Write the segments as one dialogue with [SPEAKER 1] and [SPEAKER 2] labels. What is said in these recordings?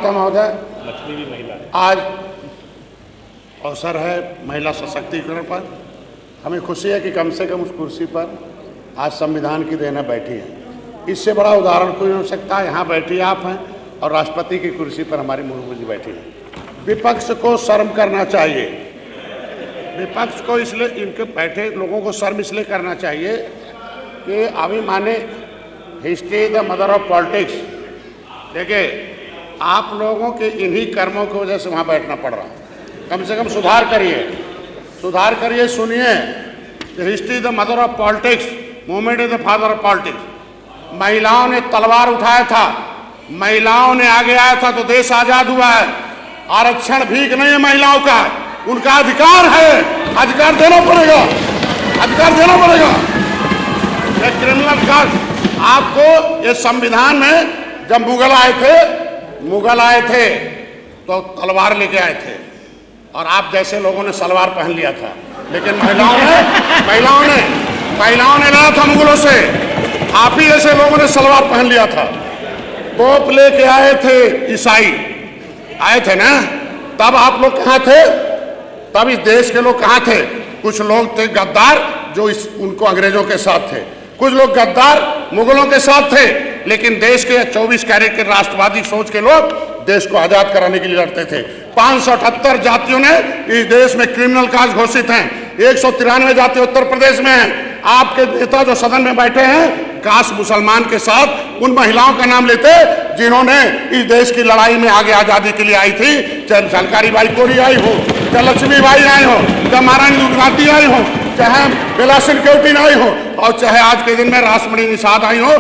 [SPEAKER 1] महोदय, आज अवसर है महिला सशक्तिकरण पर। हमें खुशी है कि कम से कम उस कुर्सी पर आज संविधान की देना बैठी है। इससे बड़ा उदाहरण कोई हो सकता है। यहाँ बैठी आप हैं और राष्ट्रपति की कुर्सी पर हमारी मुर्मू जी बैठी हैं। विपक्ष को शर्म करना चाहिए। विपक्ष को इसलिए, इनके बैठे लोगों को शर्म इसलिए करना चाहिए कि अभी माने history the mother of politics. देखिए, आप लोगों के इन्हीं कर्मों की वजह से वहाँ बैठना पड़ रहा है। कम से कम सुधार करिए, सुधार करिए। सुनिए, history the mother of politics, movement is the father of politics. महिलाओं ने तलवार उठाया था, महिलाओं ने आगे आया था तो देश आजाद हुआ है। आरक्षण भीख नहीं है महिलाओं का, उनका अधिकार है। अधिकार देना पड़ेगा, अधिकार देना पड़ेगा। ये क्रिमिनल कार्ड आपको, ये संविधान में जब मुगल आए थे तो तलवार लेके आए थे और आप जैसे लोगों ने सलवार पहन लिया था। लेकिन महिलाओं ने लाया था मुगलों से। आप ही जैसे लोगों ने सलवार पहन लिया था। तोप लेके आए थे, ईसाई आए थे ना। तब आप लोग कहाँ थे? तब इस देश के लोग कहाँ थे? कुछ लोग थे गद्दार जो उनको अंग्रेजों के साथ थे, कुछ लोग गद्दार मुगलों के साथ थे। लेकिन देश के 24 कैरेट के राष्ट्रवादी सोच के लोग देश को आजाद कराने के लिए लड़ते थे। 578 जातियों ने इस देश में क्रिमिनल काज घोषित हैं। 193 जाति उत्तर प्रदेश में हैं। आपके नेता जो सदन में बैठे हैं, काश मुसलमान के साथ उन महिलाओं का नाम लेते जिन्होंने इस देश की लड़ाई में आगे आजादी के लिए आई थी। चाहे झलकारी बाई कोरी आई हो, चाहे लक्ष्मी बाई आई हो, चाहे महारानी दुर्गावती आई हो, चाहे बिलासिन केवटी आई हो, और चाहे आज के दिन में रासमणी निषाद आई हो।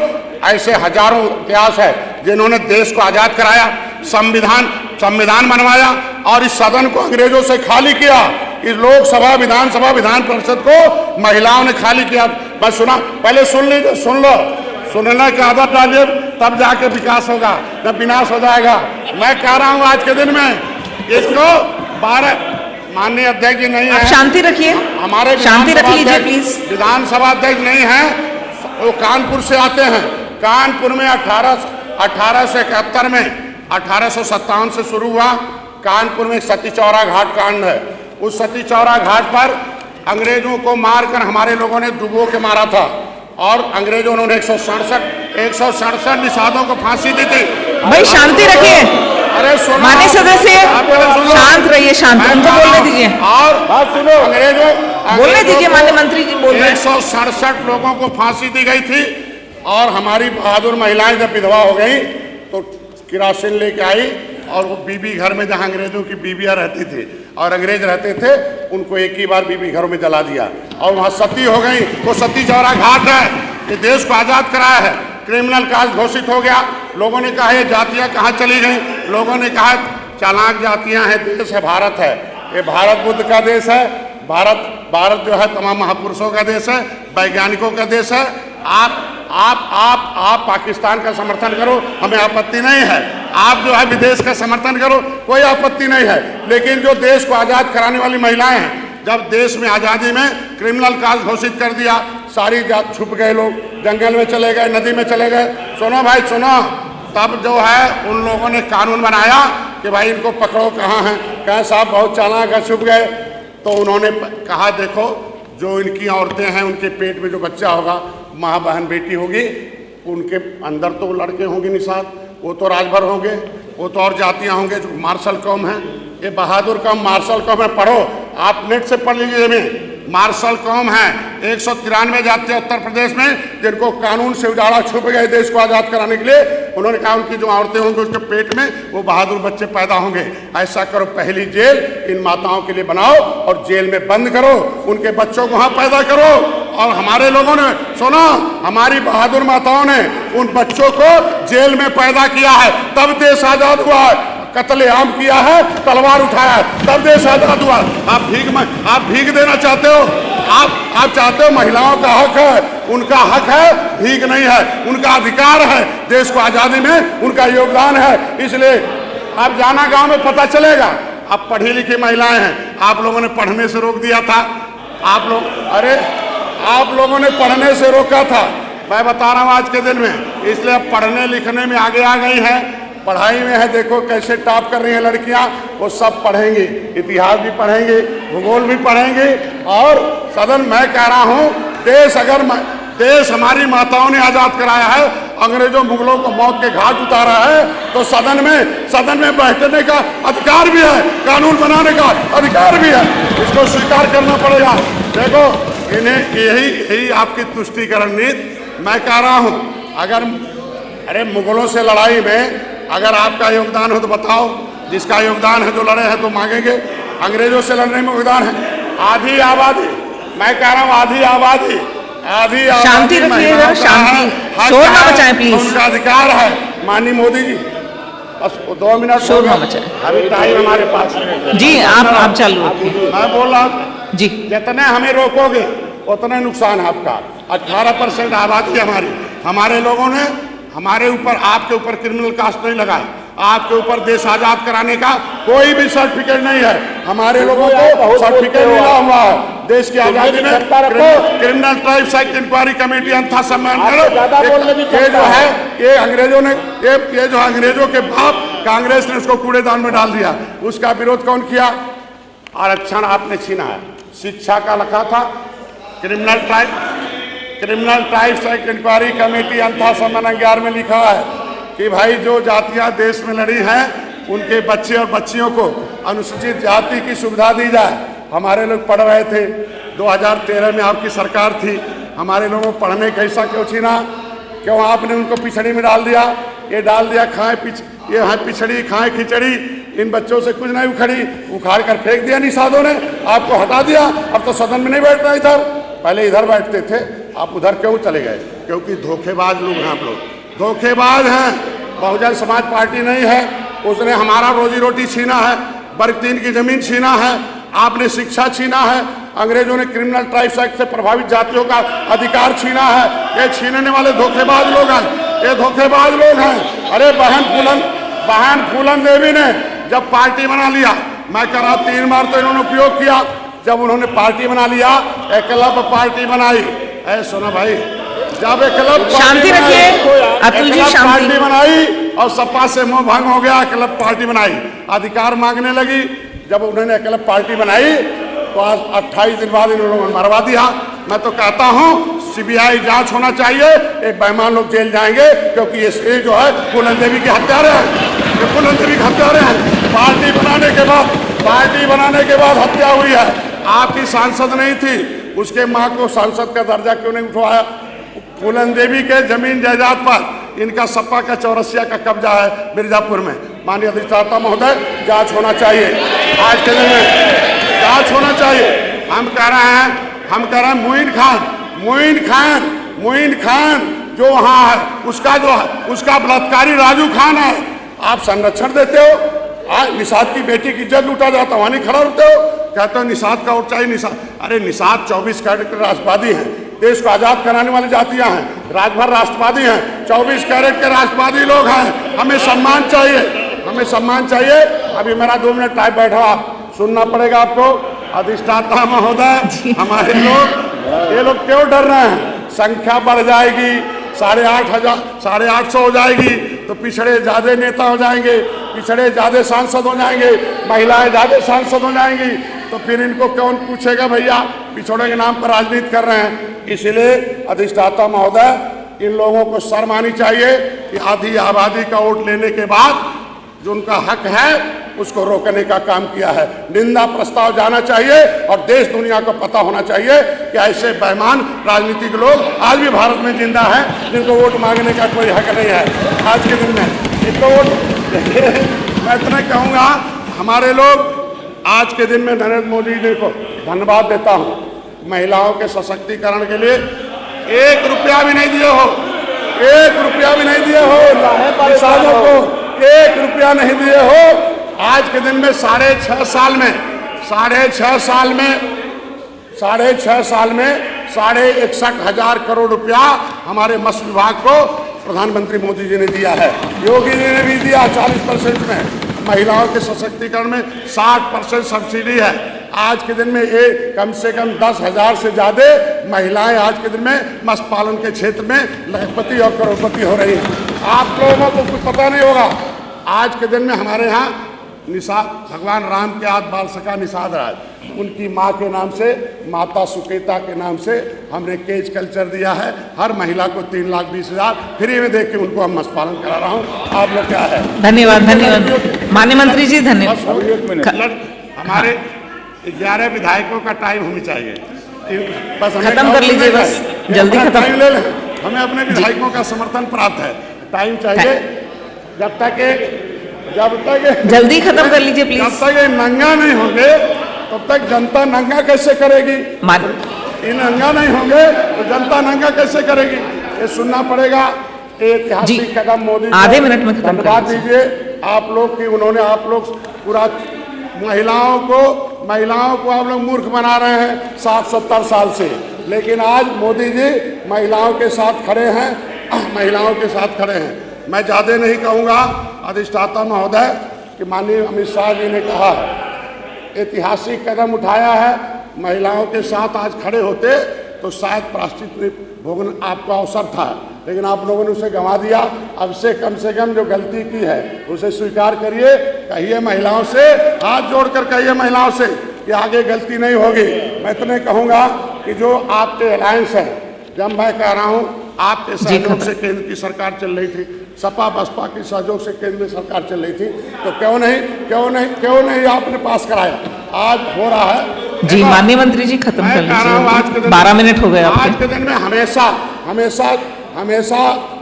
[SPEAKER 1] ऐसे हजारों इतिहास है जिन्होंने देश को आजाद कराया, संविधान बनवाया और इस सदन को अंग्रेजों से खाली किया। इस लोकसभा, विधानसभा, विधान परिषद को महिलाओं ने खाली किया। बस सुना, पहले सुन लीजिए, सुन लो, सुनने की आदत डालिए, तब जाके विकास होगा, न विनाश हो जाएगा। मैं कह रहा हूँ आज के दिन में इसको 12 माननीय अध्यक्ष जी नहीं है, शांति रखिए, हमारे शांति रख लीजिए प्लीज। विधानसभा अध्यक्ष नहीं है, वो कानपुर से आते हैं। कानपुर में 1871 में 1857 से शुरू हुआ। कानपुर में सती चौरा घाट कांड है। उस सती चौरा घाट पर अंग्रेजों को मारकर हमारे लोगों ने डुबो के मारा था और अंग्रेजों ने 167 निषादों को फांसी दी थी। भाई शांति रखिए। अरे सुनो, माननीय सदस्य शांत रहिए, शांत उनको बोलने दीजिए। और बात सुनो, अंग्रेजों बोलने दीजिए, माननीय मंत्री जी बोल रहे हैं। 167 लोगों को फांसी दी गई थी और हमारी बहादुर महिलाएं जब विधवा हो गई तो किरासिन लेके आई और वो बीबी घर में, जहाँ अंग्रेजों की बीबियाँ रहती थी और अंग्रेज रहते थे, उनको एक ही बार बीबी घरों में जला दिया और वहाँ सती हो गई। वो सती चौरा घाट है, ये देश को आज़ाद कराया है। क्रिमिनल काज घोषित हो गया। लोगों ने कहा ये जातियाँ कहाँ चली गई? लोगों ने कहा चालाक जातियाँ हैं, देश है भारत है, ये भारत बुद्ध का देश है। भारत जो है तमाम महापुरुषों का देश है, वैज्ञानिकों का देश है। आप पाकिस्तान का समर्थन करो, हमें आपत्ति नहीं है। आप जो है विदेश का समर्थन करो, कोई आपत्ति नहीं है। लेकिन जो देश को आज़ाद कराने वाली महिलाएं हैं, जब देश में आज़ादी में क्रिमिनल काज घोषित कर दिया, सारी जात छुप गए, लोग जंगल में चले गए, नदी में चले गए। सुनो भाई सुनो, तब जो है उन लोगों ने कानून बनाया कि भाई इनको पकड़ो। कहाँ हैं? कहाँ साहब बहुत चालाक है, छुप गए। तो उन्होंने कहा देखो, जो इनकी औरतें हैं उनके पेट में जो बच्चा होगा, माँ बहन बेटी होगी, उनके अंदर तो लड़के होंगे निषाद, वो तो राजभर होंगे, वो तो और जातियाँ होंगे जो मार्शल कौम है। ये बहादुर कौम मार्शल कौम है। पढ़ो, आप नेट से पढ़ लीजिए। में मार्शल कौम है। 193 जातियाँ उत्तर प्रदेश में जिनको कानून से उजाड़ा, छुप गए देश को आज़ाद कराने के लिए। उन्होंने कहा उनकी जो औरतें होंगी उसके पेट में वो बहादुर बच्चे पैदा होंगे। ऐसा करो, पहली जेल इन माताओं के लिए बनाओ और जेल में बंद करो, उनके बच्चों को वहाँ पैदा करो। और हमारे लोगों ने सुनो, हमारी बहादुर माताओं ने उन बच्चों को जेल में पैदा किया है, तब देश आज़ाद हुआ है। कत्लेआम किया है, तलवार उठाया है, तब देश आजाद हुआ। आप भीख देना चाहते हो? आप चाहते हो? महिलाओं का हक है, उनका हक है, भीख नहीं है, उनका अधिकार है। देश को आजादी में उनका योगदान है। इसलिए आप जाना, गांव में पता चलेगा। आप पढ़ी लिखी महिलाएं हैं, आप लोगों ने पढ़ने से रोक दिया था। आप लोगों ने पढ़ने से रोका था। मैं बता रहा हूँ आज के दिन में, इसलिए अब पढ़ने लिखने में आगे आ गई है। पढ़ाई में है, देखो कैसे टॉप कर रही हैं लड़कियां, वो सब पढ़ेंगे, इतिहास भी पढ़ेंगे, भूगोल भी पढ़ेंगे। और सदन, मैं कह रहा हूं, देश हमारी माताओं ने आजाद कराया है, अंग्रेजों मुगलों को मौत के घाट उतारा है, तो सदन में बैठने का अधिकार भी है, कानून बनाने का अधिकार भी है, इसको स्वीकार करना पड़ेगा। देखो इन्हें यही आपकी तुष्टीकरण नीति। मैं कह रहा हूं, अरे मुगलों से लड़ाई में अगर आपका योगदान हो तो बताओ, जिसका योगदान है, जो लड़े हैं तो मांगेंगे। अंग्रेजों से लड़ने में योगदान है, आधी आबादी, मैं कह रहा हूं आधी आबादी
[SPEAKER 2] शांति रखिएगा, शांति, शोर ना मचाएं प्लीज।
[SPEAKER 1] उनका अधिकार है। माननीय मोदी जी, बस 2 मिनट
[SPEAKER 2] शोर ना मचाएं,
[SPEAKER 1] अभी टाइम हमारे पास
[SPEAKER 2] जी। आप चालू रखिए।
[SPEAKER 1] मैं बोल रहा हूँ
[SPEAKER 2] जी,
[SPEAKER 1] जितने हमें रोकोगे उतना नुकसान है आपका। 18% आबादी हमारे लोगों ने हमारे ऊपर, आपके ऊपर क्रिमिनल कास्ट नहीं लगाया, आपके ऊपर देश आजाद कराने का कोई भी सर्टिफिकेट नहीं है। हमारे लोगों को सर्टिफिकेट मिला हुआ है देश की आजादी में। Criminal tribes act inquiry committee अंथा सम्मान ये जो है, ये अंग्रेजों ने, ये जो अंग्रेजों के बाप कांग्रेस ने उसको कूड़ेदान में डाल दिया। उसका विरोध कौन किया? आरक्षण आपने छीना है। शिक्षा का लिखा था criminal tribes act inquiry committee अंथा सम्मान 11 में लिखा है कि भाई जो जातियां देश में लड़ी हैं उनके बच्चे और बच्चियों को अनुसूचित जाति की सुविधा दी जाए। हमारे लोग पढ़ रहे थे, 2013 में आपकी सरकार थी, हमारे लोगों को पढ़ने का हिस्सा क्यों छीना? क्यों आपने उनको पिछड़ी में डाल दिया? ये डाल दिया ये है पिछड़ी खाए खिचड़ी। इन बच्चों से कुछ नहीं उखाड़ कर फेंक दिया निषादों ने, आपको हटा दिया। अब तो सदन में नहीं बैठना, इधर पहले इधर बैठते थे, आप उधर क्यों चले गए? क्योंकि धोखेबाज लोग हैं आप लोग, धोखेबाज हैं। बहुजन समाज पार्टी नहीं है, उसने हमारा रोजी रोटी छीना है, वर्ग 3 की जमीन छीना है, आपने शिक्षा छीना है, अंग्रेजों ने क्रिमिनल ट्राइब्स एक्ट से प्रभावित जातियों का अधिकार छीना है। ये छीनने वाले धोखेबाज लोग हैं, ये धोखेबाज लोग हैं। अरे बहन फूलन देवी ने जब पार्टी बना लिया, मैं कह रहा 3 बार तो इन्होंने उपयोग किया। जब उन्होंने पार्टी बना लिया, एकलव्य पार्टी बनाई। सुना भाई, जब एकलव्य
[SPEAKER 2] शांति रखिए, अतुल जी, शांति
[SPEAKER 1] पार्टी बनाई और सपा से मोह भंग हो गया, एकलव्य पार्टी बनाई, अधिकार मांगने लगी। जब उन्होंने एकलव्य पार्टी बनाई तो आज 28 दिन बाद इन लोगों ने मरवा दिया। मैं तो कहता हूं सीबीआई जांच होना चाहिए, एक बेईमान लोग जेल जाएंगे, क्योंकि ये जो है फूलन देवी के हत्यारे हैं, ये फूलन देवी के हत्यारे हैं। पार्टी बनाने के बाद हत्या हुई है। आपकी सांसद नहीं थी, उसके माँ को सांसद का दर्जा क्यों नहीं उठवाया? फूलन देवी के जमीन जायदाद पर इनका सपा का चौरसिया का कब्जा है मिर्जापुर में। माननीय अधिष्ठाता महोदय, जांच होना चाहिए, आज के दिन में जांच होना चाहिए। हम कह रहे हैं मोइन खान जो वहाँ है, उसका बलात्कारी राजू खान है, आप संरक्षण देते हो। निषाद की बेटी की इज्जत लूटा जाता, वहाँ नहीं खड़ा होते हो, कहते हो निषाद का वोट चाहिए। अरे निषाद 24 कैरेट के राष्ट्रवादी हैं, देश को आजाद कराने वाली जातियां हैं, राजभर राष्ट्रवादी हैं, 24 कैरेट के राष्ट्रवादी लोग हैं। हमें सम्मान चाहिए। अभी मेरा 2 मिनट टाइम बैठा, आप सुनना पड़ेगा आपको। अधिष्ठाता महोदय, हमारे ये लोग क्यों डर रहे हैं? संख्या बढ़ जाएगी, 850 हो जाएगी तो पिछड़े ज्यादा नेता हो जाएंगे, पिछड़े ज्यादा सांसद हो जाएंगे, महिलाएं ज्यादा सांसद हो जाएंगी, तो फिर इनको कौन पूछेगा भैया पिछड़ों के नाम पर राजनीति कर रहे हैं। इसलिए अधिष्ठाता महोदय, इन लोगों को शर्म आनी चाहिए कि आधी आबादी का वोट लेने के बाद जो उनका हक है उसको रोकने का काम किया है। निंदा प्रस्ताव जाना चाहिए और देश दुनिया को पता होना चाहिए कि ऐसे बेईमान राजनीतिक लोग आज भी भारत में जिंदा हैं, जिनको वोट मांगने का कोई हक नहीं है। आज के दिन में इनको वोट देखिए, मैं इतना कहूँगा, हमारे लोग आज के दिन में नरेंद्र मोदी जी को धन्यवाद देता हूँ। महिलाओं के सशक्तिकरण के लिए 1 रुपया भी नहीं दिए हो, 1 रुपया भी नहीं दिए हो, किसानों को 1 रुपया नहीं दिए हो। आज के दिन में 6.5 साल में 61,000 करोड़ रुपया हमारे मत्स्य विभाग को प्रधानमंत्री मोदी जी ने दिया है। योगी जी ने भी दिया 40% में। महिलाओं के सशक्तिकरण में 60% सब्सिडी है। आज के दिन में ये कम से कम 10,000 से ज़्यादा महिलाएं आज के दिन में मत्स्य पालन के क्षेत्र में लखपति और करोड़पति हो रही हैं। आप लोगों को कुछ पता नहीं होगा, आज के दिन में हमारे यहाँ निषाद भगवान राम के आद बाल सखा निषाद राज, उनकी माँ के नाम से, माता सुकेता के नाम से हमने केज कल्चर दिया है। हर महिला को 3,20,000 फ्री में देके उनको हम मत्स्य पालन करा रहा हूँ। आप लोग क्या है?
[SPEAKER 2] धन्यवाद धन्यवाद माननीय मंत्री जी, धन्यवाद।
[SPEAKER 1] हमारे 11 विधायकों का टाइम होनी चाहिए, बस
[SPEAKER 2] खत्म कर लीजिए, बस जल्दी खत्म
[SPEAKER 1] टाइम ले लें। हमें अपने विधायकों का समर्थन प्राप्त है, टाइम चाहिए। जब तक
[SPEAKER 2] जल्दी खत्म कर लीजिए प्लीज।
[SPEAKER 1] जब तक ये नंगा नहीं होंगे तब तक जनता नंगा कैसे करेगी? ये नंगा नहीं होंगे तो जनता नंगा कैसे करेगी? ये सुनना पड़ेगा। ऐतिहासिक कदम मोदी
[SPEAKER 2] आधे मिनट में खत्म
[SPEAKER 1] धन्यवाद दीजिए आप लोग की, उन्होंने आप लोग पूरा महिलाओं को आप लोग मूर्ख बना रहे हैं 60-70 साल से, लेकिन आज मोदी जी महिलाओं के साथ खड़े हैं, महिलाओं के साथ खड़े हैं। मैं ज़्यादा नहीं कहूँगा, अधिष्ठाता महोदय कि माननीय अमित शाह जी ने कहा है, ऐतिहासिक कदम उठाया है, महिलाओं के साथ आज खड़े होते तो शायद प्रायश्चित भोगन आपका अवसर था, लेकिन आप लोगों ने उसे गंवा दिया। अब से कम जो गलती की है उसे स्वीकार करिए, कहिए महिलाओं से, हाथ जोड़कर कहिए महिलाओं से कि आगे गलती नहीं होगी। मैं इतने कहूँगा कि जो आपके अलायंस है, जब मैं कह रहा हूँ आपके सहयोग से केंद्र की सरकार चल रही थी, सपा बसपा के सहयोग से केंद्र में सरकार चल रही थी, तो क्यों नहीं आपने पास कराया? आज हो रहा है
[SPEAKER 2] जी। माननीय मंत्री जी खत्म कर लीजिए, 12 मिनट हो गए आपके।
[SPEAKER 1] आज के दिन में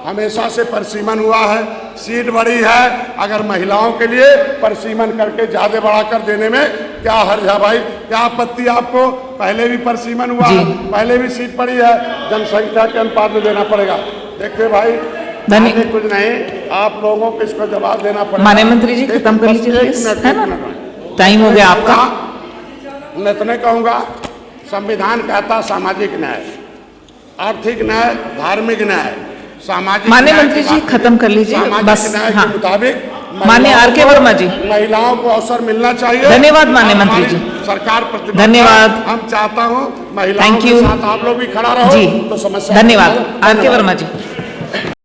[SPEAKER 1] हमेशा से परसीमन हुआ है, सीट बड़ी है। अगर महिलाओं के लिए परसीमन करके ज़्यादा बढ़ा कर देने में क्या हर्ज है भाई? क्या आपत्ति आपको? पहले भी परसीमन हुआ है, पहले भी सीट पड़ी है, जनसंख्या के अनुपात में देना पड़ेगा। देखिए भाई, कुछ नहीं, आप लोगों को इसको जवाब देना पड़ेगा।
[SPEAKER 2] माननीय मंत्री जी खत्म कर लीजिए, टाइम हो गया आपका।
[SPEAKER 1] मैं इतने कहूँगा, संविधान कहता सामाजिक न्याय, आर्थिक न्याय, धार्मिक न्याय, सामाजिक।
[SPEAKER 2] माननीय मंत्री जी खत्म कर लीजिए बस।
[SPEAKER 1] न्याय के मुताबिक
[SPEAKER 2] माननीय आर.के. वर्मा जी,
[SPEAKER 1] महिलाओं को अवसर मिलना चाहिए।
[SPEAKER 2] धन्यवाद माननीय मंत्री जी,
[SPEAKER 1] सरकार प्रतिबद्ध।
[SPEAKER 2] धन्यवाद।
[SPEAKER 1] हम चाहता हूँ महिलाओं के साथ आप लोग भी खड़ा रहो
[SPEAKER 2] जी,
[SPEAKER 1] तो समस्या।
[SPEAKER 2] धन्यवाद आर.के. वर्मा जी।